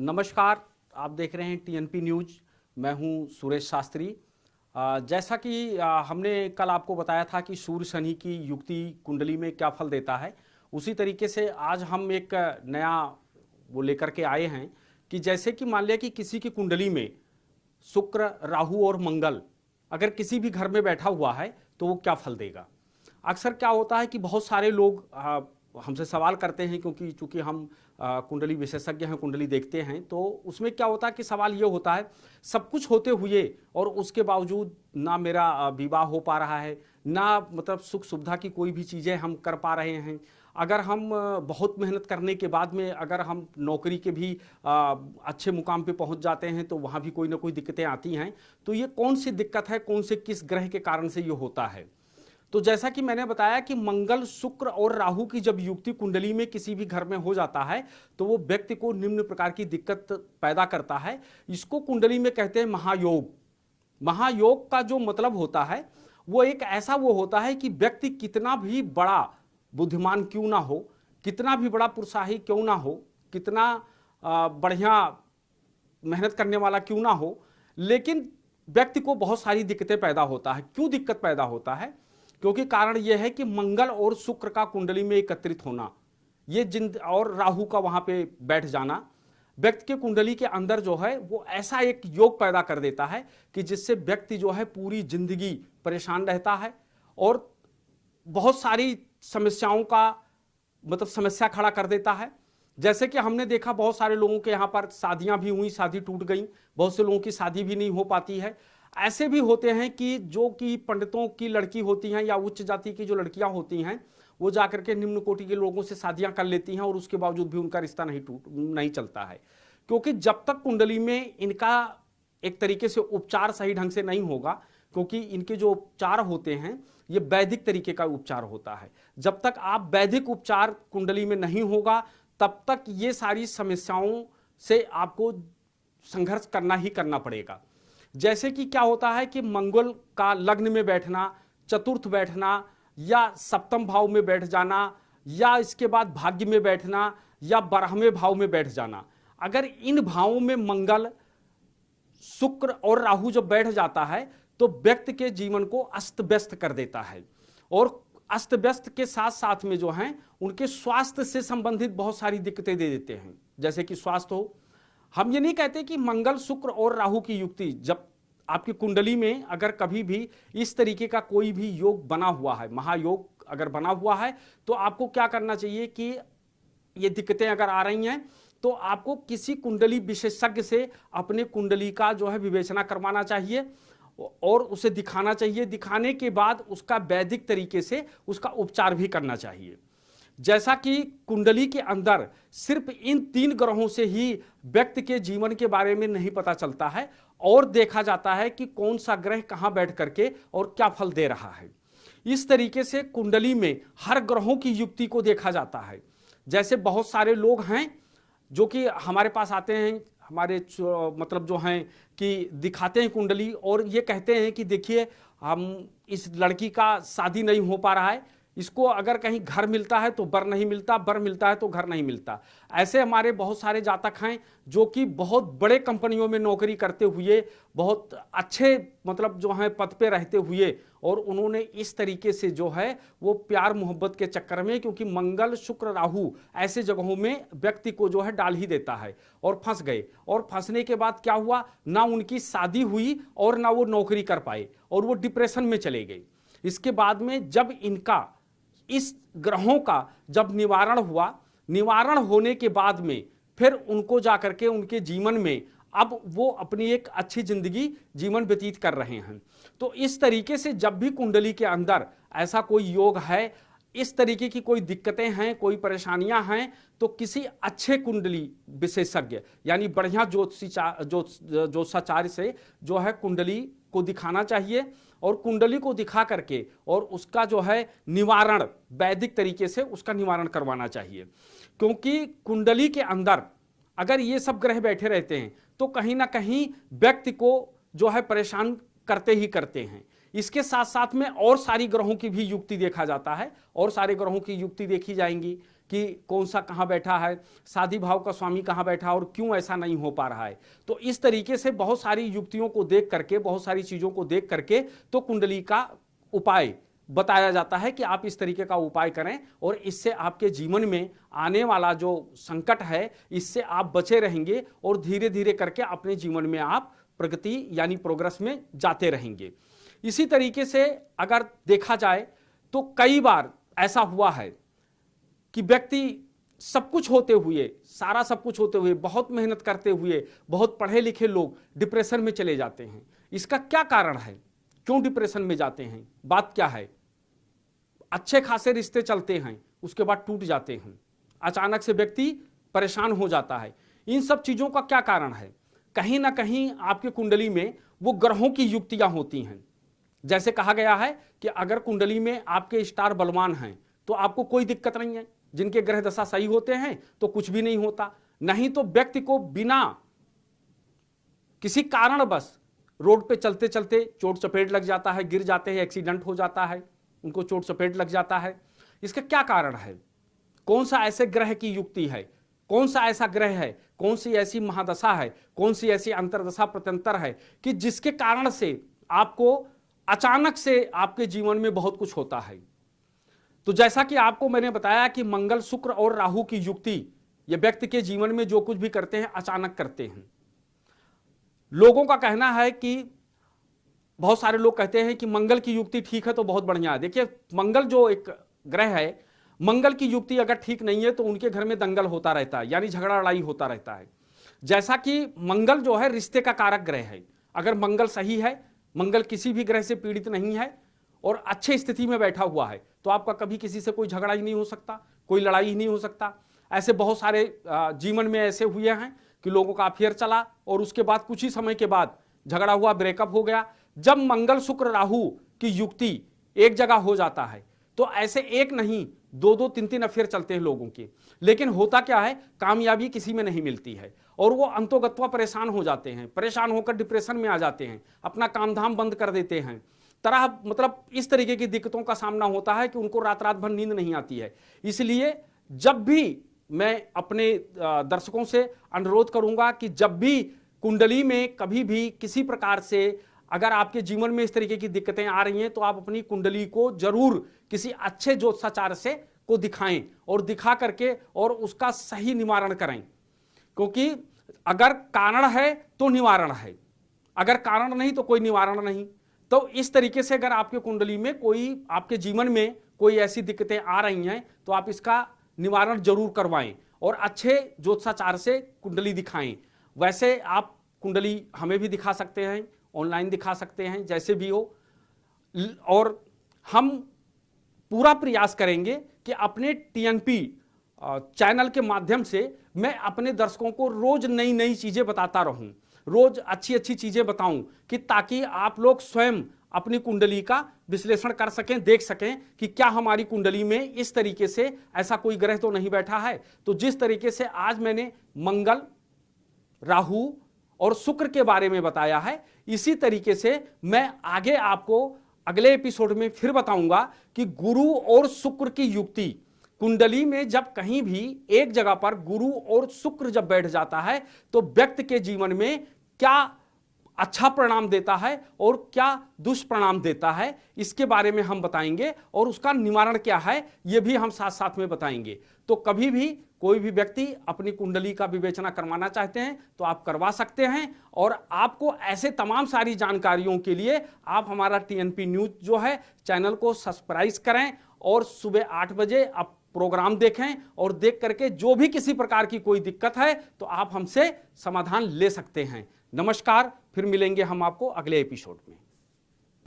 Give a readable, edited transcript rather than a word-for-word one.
नमस्कार, आप देख रहे हैं टीएनपी न्यूज। मैं हूं सुरेश शास्त्री। जैसा कि हमने कल आपको बताया था कि सूर्य शनि की युक्ति कुंडली में क्या फल देता है, उसी तरीके से आज हम एक नया वो लेकर के आए हैं कि जैसे कि मान लिया कि किसी की कुंडली में शुक्र, राहु और मंगल अगर किसी भी घर में बैठा हुआ है तो वो क्या फल देगा। अक्सर क्या होता है कि बहुत सारे लोग हमसे सवाल करते हैं, क्योंकि चूंकि हम कुंडली विशेषज्ञ हैं, कुंडली देखते हैं, तो उसमें क्या होता है कि सवाल ये होता है सब कुछ होते हुए और उसके बावजूद ना मेरा विवाह हो पा रहा है, ना मतलब सुख सुविधा की कोई भी चीज़ें हम कर पा रहे हैं। अगर हम बहुत मेहनत करने के बाद में अगर हम नौकरी के भी अच्छे मुकाम पे पहुंच जाते हैं तो वहाँ भी कोई ना कोई दिक्कतें आती हैं। तो ये कौन सी दिक्कत है, कौन से किस ग्रह के कारण से ये होता है। तो जैसा कि मैंने बताया कि मंगल, शुक्र और राहु की जब युक्ति कुंडली में किसी भी घर में हो जाता है तो वो व्यक्ति को निम्न प्रकार की दिक्कत पैदा करता है। इसको कुंडली में कहते हैं महायोग। महायोग का जो मतलब होता है वो एक ऐसा वो होता है कि व्यक्ति कितना भी बड़ा बुद्धिमान क्यों ना हो, कितना भी बड़ा पुरुषाही क्यों ना हो, कितना बढ़िया मेहनत करने वाला क्यों ना हो, लेकिन व्यक्ति को बहुत सारी दिक्कतें पैदा होता है। क्यों दिक्कत पैदा होता है? क्योंकि कारण यह है कि मंगल और शुक्र का कुंडली में एकत्रित होना, ये जिंद और राहु का वहां पे बैठ जाना व्यक्ति के कुंडली के अंदर जो है वो ऐसा एक योग पैदा कर देता है कि जिससे व्यक्ति जो है पूरी जिंदगी परेशान रहता है और बहुत सारी समस्याओं का मतलब समस्या खड़ा कर देता है। जैसे कि हमने देखा बहुत सारे लोगों के यहाँ पर शादियां भी हुई, शादी टूट गई, बहुत से लोगों की शादी भी नहीं हो पाती है। ऐसे भी होते हैं कि जो कि पंडितों की लड़की होती हैं या उच्च जाति की जो लड़कियां होती हैं वो जाकर के निम्न कोटि के लोगों से शादियां कर लेती हैं और उसके बावजूद भी उनका रिश्ता नहीं चलता है। क्योंकि जब तक कुंडली में इनका एक तरीके से उपचार सही ढंग से नहीं होगा, क्योंकि इनके जो उपचार होते हैं ये वैदिक तरीके का उपचार होता है। जब तक आप वैदिक उपचार कुंडली में नहीं होगा तब तक ये सारी समस्याओं से आपको संघर्ष करना ही करना पड़ेगा। जैसे कि क्या होता है कि मंगल का लग्न में बैठना, चतुर्थ बैठना या सप्तम भाव में बैठ जाना या इसके बाद भाग्य में बैठना या 12वें भाव में बैठ जाना, अगर इन भावों में मंगल, शुक्र और राहु जब बैठ जाता है तो व्यक्ति के जीवन को अस्त व्यस्त कर देता है। और अस्त व्यस्त के साथ साथ में जो है उनके स्वास्थ्य से संबंधित बहुत सारी दिक्कतें दे देते हैं। जैसे कि स्वास्थ्य हो, हम ये नहीं कहते कि मंगल, शुक्र और राहु की युक्ति जब आपकी कुंडली में अगर कभी भी इस तरीके का कोई भी योग बना हुआ है, महायोग अगर बना हुआ है, तो आपको क्या करना चाहिए कि ये दिक्कतें अगर आ रही हैं तो आपको किसी कुंडली विशेषज्ञ से अपने कुंडली का जो है विवेचना करवाना चाहिए और उसे दिखाना चाहिए। दिखाने के बाद उसका वैदिक तरीके से उसका उपचार भी करना चाहिए। जैसा कि कुंडली के अंदर सिर्फ इन 3 ग्रहों से ही व्यक्ति के जीवन के बारे में नहीं पता चलता है और देखा जाता है कि कौन सा ग्रह कहां बैठ करके और क्या फल दे रहा है। इस तरीके से कुंडली में हर ग्रहों की युक्ति को देखा जाता है। जैसे बहुत सारे लोग हैं जो कि हमारे पास आते हैं, हमारे मतलब जो हैं कि दिखाते हैं कुंडली और ये कहते हैं कि देखिए हम इस लड़की का शादी नहीं हो पा रहा है, इसको अगर कहीं घर मिलता है तो बर नहीं मिलता, बर मिलता है तो घर नहीं मिलता। ऐसे हमारे बहुत सारे जातक हैं जो कि बहुत बड़े कंपनियों में नौकरी करते हुए, बहुत अच्छे मतलब जो हैं पद पे रहते हुए, और उन्होंने इस तरीके से जो है वो प्यार मोहब्बत के चक्कर में, क्योंकि मंगल, शुक्र, राहु ऐसे जगहों में व्यक्ति को जो है डाल ही देता है, और फंस गए। और फंसने के बाद क्या हुआ, ना उनकी शादी हुई और ना वो नौकरी कर पाए और वो डिप्रेशन में चले गए। इसके बाद में जब इनका इस ग्रहों का जब निवारण हुआ, निवारण होने के बाद में फिर उनको जाकर के उनके जीवन में अब वो अपनी एक अच्छी जिंदगी जीवन व्यतीत कर रहे हैं। तो इस तरीके से जब भी कुंडली के अंदर ऐसा कोई योग है, इस तरीके की कोई दिक्कतें हैं, कोई परेशानियां हैं, तो किसी अच्छे कुंडली विशेषज्ञ यानी बढ़िया ज्योतिषाचार्य से जो है कुंडली को दिखाना चाहिए और कुंडली को दिखा करके और उसका जो है निवारण वैदिक तरीके से उसका निवारण करवाना चाहिए। क्योंकि कुंडली के अंदर अगर ये सब ग्रह बैठे रहते हैं तो कहीं ना कहीं व्यक्ति को जो है परेशान करते ही करते हैं। इसके साथ साथ में और सारी ग्रहों की भी युक्ति देखा जाता है और सारे ग्रहों की युक्ति देखी जाएंगी। कि कौन सा कहाँ बैठा है, शादी भाव का स्वामी कहाँ बैठा और क्यों ऐसा नहीं हो पा रहा है। तो इस तरीके से बहुत सारी युक्तियों को देख करके, बहुत सारी चीज़ों को देख करके तो कुंडली का उपाय बताया जाता है कि आप इस तरीके का उपाय करें और इससे आपके जीवन में आने वाला जो संकट है इससे आप बचे रहेंगे और धीरे धीरे करके अपने जीवन में आप प्रगति यानी प्रोग्रेस में जाते रहेंगे। इसी तरीके से अगर देखा जाए तो कई बार ऐसा हुआ है कि व्यक्ति सब कुछ होते हुए, सारा सब कुछ होते हुए, बहुत मेहनत करते हुए, बहुत पढ़े लिखे लोग डिप्रेशन में चले जाते हैं। इसका क्या कारण है, क्यों डिप्रेशन में जाते हैं, बात क्या है? अच्छे खासे रिश्ते चलते हैं, उसके बाद टूट जाते हैं, अचानक से व्यक्ति परेशान हो जाता है। इन सब चीजों का क्या कारण है? कहीं ना कहीं आपकी कुंडली में वो ग्रहों की युक्तियां होती हैं। जैसे कहा गया है कि अगर कुंडली में आपके स्टार बलवान हैं तो आपको कोई दिक्कत नहीं है, जिनके ग्रह दशा सही होते हैं तो कुछ भी नहीं होता। नहीं तो व्यक्ति को बिना किसी कारणवश रोड पे चलते चलते चोट चपेट लग जाता है, गिर जाते हैं, एक्सीडेंट हो जाता है, उनको चोट चपेट लग जाता है। इसका क्या कारण है? कौन सा ऐसे ग्रह की युक्ति है, कौन सा ऐसा ग्रह है, कौन सी ऐसी महादशा है, कौन सी ऐसी अंतरदशा प्रत्यंतर है कि जिसके कारण से आपको अचानक से आपके जीवन में बहुत कुछ होता है। तो जैसा कि आपको मैंने बताया कि मंगल, शुक्र और राहु की युक्ति ये व्यक्ति के जीवन में जो कुछ भी करते हैं अचानक करते हैं। लोगों का कहना है कि बहुत सारे लोग कहते हैं कि मंगल की युक्ति ठीक है तो बहुत बढ़िया है। देखिए, मंगल जो एक ग्रह है, मंगल की युक्ति अगर ठीक नहीं है तो उनके घर में दंगल होता रहता है, यानी झगड़ा लड़ाई होता रहता है। जैसा कि मंगल जो है रिश्ते का कारक ग्रह है, अगर मंगल सही है, मंगल किसी भी ग्रह से पीड़ित नहीं है और अच्छे स्थिति में बैठा हुआ है तो आपका कभी किसी से कोई झगड़ा ही नहीं हो सकता, कोई लड़ाई ही नहीं हो सकता। ऐसे बहुत सारे जीवन में ऐसे हुए हैं कि लोगों का अफेयर चला और उसके बाद कुछ ही समय के बाद झगड़ा हुआ, ब्रेकअप हो गया। जब मंगल, शुक्र, राहु की युक्ति एक जगह हो जाता है तो ऐसे एक नहीं, दो दो तीन तीन अफेयर चलते हैं लोगों के। लेकिन होता क्या है, कामयाबी किसी में नहीं मिलती है और वो अंतोगत्वा परेशान हो जाते हैं, परेशान होकर डिप्रेशन में आ जाते हैं, अपना काम धाम बंद कर देते हैं, तरह मतलब इस तरीके की दिक्कतों का सामना होता है कि उनको रात रात भर नींद नहीं आती है। इसलिए जब भी मैं अपने दर्शकों से अनुरोध करूंगा कि जब भी कुंडली में कभी भी किसी प्रकार से अगर आपके जीवन में इस तरीके की दिक्कतें आ रही हैं तो आप अपनी कुंडली को जरूर किसी अच्छे ज्योतिषाचार्य से को दिखाएं और दिखा करके और उसका सही निवारण करें। क्योंकि अगर कारण है तो निवारण है, अगर कारण नहीं तो कोई निवारण नहीं। तो इस तरीके से अगर आपके कुंडली में कोई, आपके जीवन में कोई ऐसी दिक्कतें आ रही हैं तो आप इसका निवारण जरूर करवाएं और अच्छे ज्योतिषाचार्य से कुंडली दिखाएं। वैसे आप कुंडली हमें भी दिखा सकते हैं, ऑनलाइन दिखा सकते हैं, जैसे भी हो। और हम पूरा प्रयास करेंगे कि अपने टीएनपी चैनल के माध्यम से मैं अपने दर्शकों को रोज नई नई चीजें बताता रहूं, रोज अच्छी अच्छी चीजें बताऊं कि ताकि आप लोग स्वयं अपनी कुंडली का विश्लेषण कर सकें, देख सकें कि क्या हमारी कुंडली में इस तरीके से ऐसा कोई ग्रह तो नहीं बैठा है। तो जिस तरीके से आज मैंने मंगल, राहु और शुक्र के बारे में बताया है, इसी तरीके से मैं आगे आपको अगले एपिसोड में फिर बताऊंगा कि गुरु और शुक्र की युक्ति कुंडली में जब कहीं भी एक जगह पर गुरु और शुक्र जब बैठ जाता है तो व्यक्ति के जीवन में क्या अच्छा परिणाम देता है और क्या दुष्परिणाम देता है, इसके बारे में हम बताएंगे और उसका निवारण क्या है ये भी हम साथ साथ में बताएंगे। तो कभी भी कोई भी व्यक्ति अपनी कुंडली का विवेचना करवाना चाहते हैं तो आप करवा सकते हैं। और आपको ऐसे तमाम सारी जानकारियों के लिए आप हमारा टीएनपी न्यूज जो है चैनल को सब्सक्राइब करें और सुबह 8 बजे आप प्रोग्राम देखें और देख करके जो भी किसी प्रकार की कोई दिक्कत है तो आप हमसे समाधान ले सकते हैं। नमस्कार, फिर मिलेंगे हम आपको अगले एपिसोड में।